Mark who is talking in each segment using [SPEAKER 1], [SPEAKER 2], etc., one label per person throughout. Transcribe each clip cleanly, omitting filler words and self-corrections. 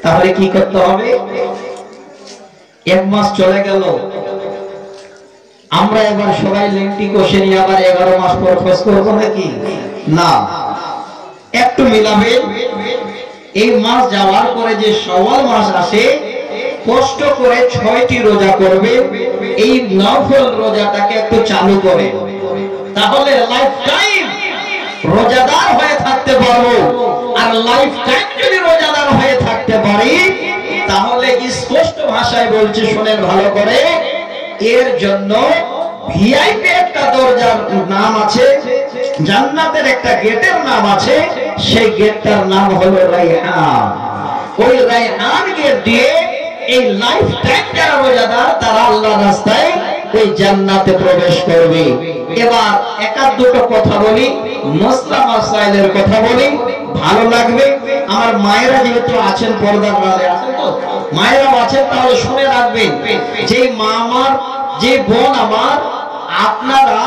[SPEAKER 1] তাহলে কি করতে হবে? এক মাস চলে গেল, আমরা এবার সবাই লেংটি কষে নিয়ে আবার 11 মাস পর খোঁজ করবো নাকি? না, একটু মিলাবেন। এই মাস যাওয়ার পরে যে শাওয়াল মাস আসে, কষ্ট করে 6টি রোজা করবে। এই নফল রোজাটাকে একটু চালু করে, তাহলে লাইফ টাইম রোজাদার হয়ে থাকতে পারবো। আর লাইফ টাইম যদি রোজাদার হয়ে থাকতে পারি, তাহলে স্পষ্ট ভাষায় বলছি, শুনেন ভালো করে, এর জন্য ভিআইপি একটা দরজার নাম আছে, জান্নাতের একটা গেটের নাম আছে, সেই গেটটার নাম হলো রায়হান। ওই রায়হান গেট দিয়ে এই লাইফ টাইম যারা রোজাদার, তারা আল্লাহর রাস্তায় ওই জান্নাতে প্রবেশ করবে। এবার একাধ দুটো কথা বলি, মসলা মাসাইলের কথা বলি, ভালো লাগবে। আমার মায়েরা যেহেতু আছেন, পর্দার আড়ালে আছেন, তো মায়েরাও আছেন, তাহলে শুনে রাখবেন। যে মা আমার, যে বোন আমার, আপনারা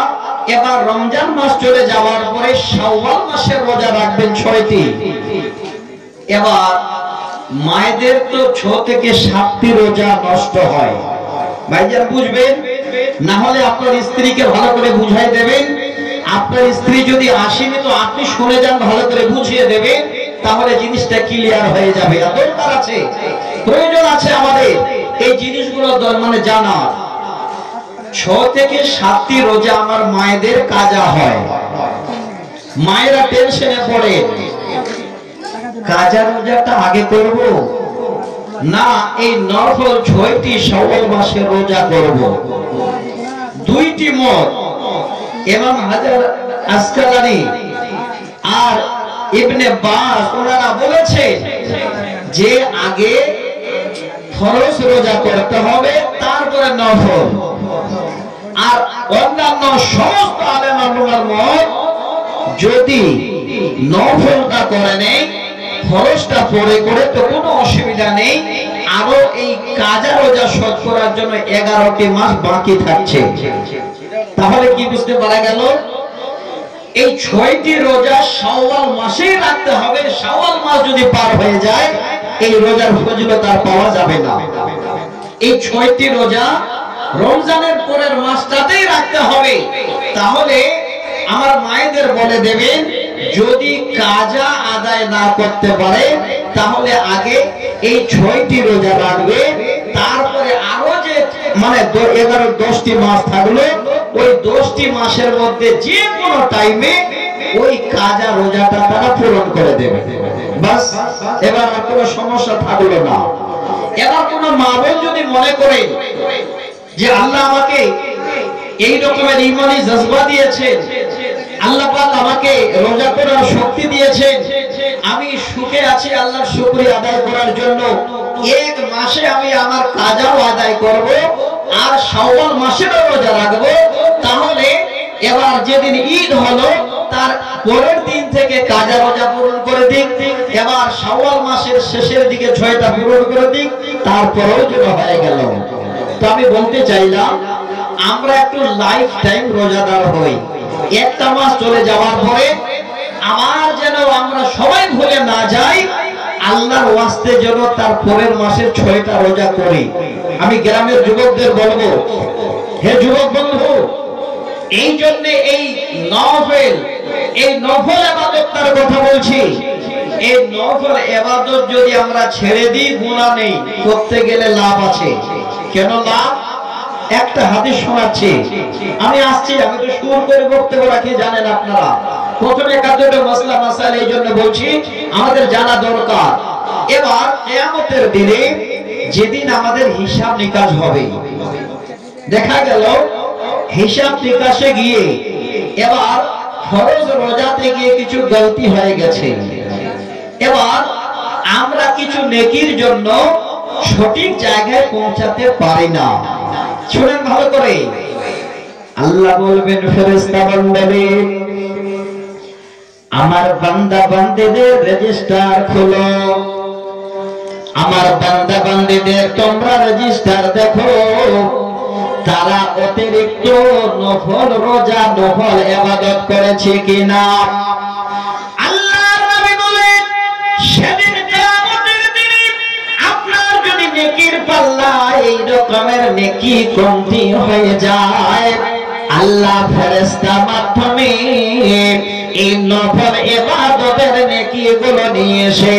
[SPEAKER 1] এবার রমজান মাস চলে যাওয়ার পরে শাওয়াল মাসের রোজা রাখবেন 6টি। এবার মায়েদের তো 6 থেকে 7টি রোজা নষ্ট হয়, ভাইজান বুঝবেন। না হলে আপনার স্ত্রীকে ভালো করে বুঝাই দেবেন। আপনার স্ত্রী যদি আসেনি, তো আপনি শুনে যান, ভালো করে বুঝিয়ে দেবেন, তাহলে জিনিসটা ক্লিয়ার হয়ে যাবে। দরকার আছে, প্রয়োজন আছে আমাদের এই জিনিসগুলো মানে জানা। 6 থেকে 7টি রোজা আমার মায়েদের কাজা হয়। মায়েরা টেনশনে পড়ে, কাজা রোজাটা আগে করব না এই নফল 6টি শাওয়াল মাসের রোজা করব? দুইটি মত, ইমাম হাজার আসকালানি আর ইবনে বাস ওনারা বলেছে যে আগে ফরজ রোজা করতে হবে, তারপরে নফল। আর অন্যান্য সমস্ত আলেম ওলামার মত, যদি নফলটা করে নেই, ফরজটা পরে করে, তো কোনো অসুবিধা নেই। আরো এই কাজা রোজা শোধ করার জন্য 11টি মাস বাকি থাকছে। তাহলে কি বুঝতে পারা গেল? এই 6টি রোজা শাওয়াল মাসেই রাখতে হবে। শাওয়াল মাস যদি পার হয়ে যায়, এই রোজার ফজিলত আর পাওয়া যাবে না। এই 6টি রোজা রমজানের পরের মাসটাতেই রাখতে হবে। তাহলে আমার মায়েদের বলে দেবেন, যদি কাজা আদায় না করতে পারে, তাহলে আগে এই 6টি রোজা রাখবে। তারপরে আরো যে মানে 11-10টি মাস থাকলো, ওই 10টি মাসের মধ্যে যে কোনো টাইমে ওই কাজা রোজাটা তারা পূরণ করে দেবে। বাস, এবার আর কোনো সমস্যা থাকলো না। এবার কোন মা বোন যদি মনে করে যে আল্লাহ আমাকে এই রকমের ঈমানি জজবা দিয়েছেন, আল্লাহ পাক আমাকে রোজা করার শক্তি দিয়েছেন, আমি সুখে আছি আল্লাহর শুকরিয়া আদায় করার জন্য, এক মাসে আমি আমার কাজাও আদায় করব আর শাওয়াল মাসেরও রোজা রাখবো, তাহলে এবার যেদিন ঈদ হলো তার পরের দিন থেকে কাজা রোজা পূরণ করে দিক। এবার শাওয়াল মাসের শেষের দিকে 6টা পূরণ করে দিক, তারপরেও যেন হয়ে গেল। তো আমি বলতে চাইলাম, আমরা একটু লাইফ টাইম রোজাদার হই। একটা মাস চলে যাওয়ার পরে আমার যেন আমরা সবাই ভুলে না যাই, আল্লাহর ওয়াস্তে যেন তার পরের মাসের 6টা রোজা করি। আমি গ্রামের যুবকদের বলবো, হে যুবক বন্ধু, এই জন্য এই নফল ইবাদতটার কথা বলছি। এই নফল ইবাদত যদি আমরা ছেড়ে দিই, গুনাহ নেই, করতে গেলে লাভ আছে। কেন লাভ? একটা হাদিস শোনাচ্ছি, আমি আসছি, আমি তো সুর করে বক্তব্য রাখি, জানেন আপনারা। প্রথমে কাজটা মাসলা মাসাইল এই জন্য বলছি, আমাদের জানা দরকার। এবার কিয়ামতের দিনে যেদিন আমাদের হিসাব নিকাশ হবে, দেখা গেল হিসাব নিকাশে গিয়ে এবার ফরজ রোজাতে গিয়ে কিছু গলতি হয়ে গেছে। এবার আমরা কিছু নেকির জন্য সঠিক জায়গায় পৌঁছাতে পারি না। শুনেন ভালো করে, আল্লাহ বলবেন ফেরেশতা বান্দাদের, আমার বান্দা বান্দীদের রেজিস্টার খোলো, আমার বান্দা বান্দীদের তোমরা রেজিস্টার দেখো, তারা অতিরিক্ত নফল রোজা, নফল ইবাদত করেছে কিনা। আল্লাহর নবী বলেন, সেদিন কিয়ামতের দিনে পাল্লায় এই রকমের নেকি কমতি হয়ে যায়, আল্লাহ ফেরেশতার মাধ্যমে এই নফল ইবাদতের নেকিগুলো নিয়ে এসে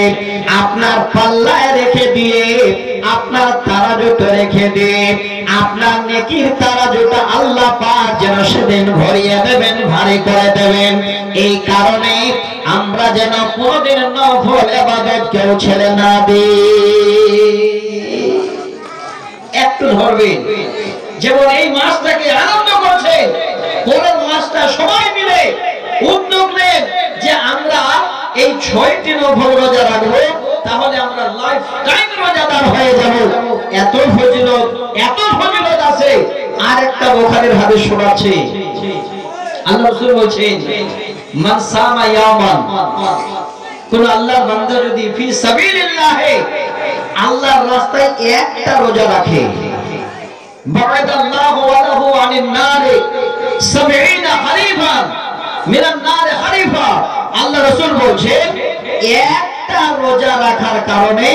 [SPEAKER 1] আপনার পাল্লায় রেখে দিয়ে, আপনার তারাজুতে রেখে দিয়ে, আপনার নেকির তারাজুটা আল্লাহ পাক যেন সেদিন ভরিয়ে দেবেন, ভারী করে দেবেন। এই কারণে আমরা যেন কোনদিন নফল ইবাদত কেউ ছেড়ে না দিই। একটু ধরবেন, যেমন এই মাসটাকে আনন্দ করছে, পরের মাসটা সবাই মিলে উদ্যোগ নেন যে আমরা এই 6টি নফল রোজা রাখবো, তাহলে আমরা লাইফ টাইম রোজাদার হয়ে যাব। এত ফজিলত আছে। আর একটা বুখারীর হাদিস শোনাচ্ছি, আল্লাহ রাসূল বলেন, মান সামা ইয়াওমান, কোন আল্লাহর বান্দা যদি ফি সাবিলিল্লাহ আল্লাহর রাস্তায় একটা রোজা রাখে, বা'দাল্লাহু ওয়ালাহু আনিন নার 70 খরিফান মিনান নার খরিফা। আল্লাহ রাসূল বলেন একটা রোজা রাখার কারণে